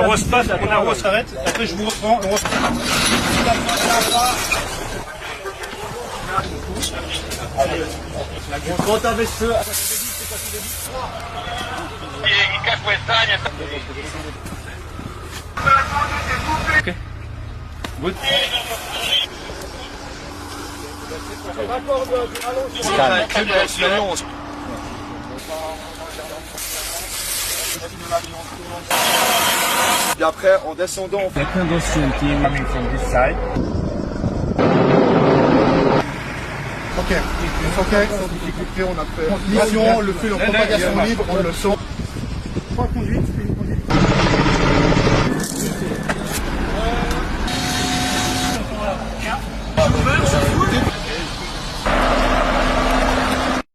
arrose pas, on arrose, s'arrête. Après, je vous reprends. Quand t'avais ce feu. Ok. Good. Et après, en descendant, on fait Coming from this side. ok, sans difficulté, on a fait mission, le feu en propagation libre, on le sent. 3 conduites.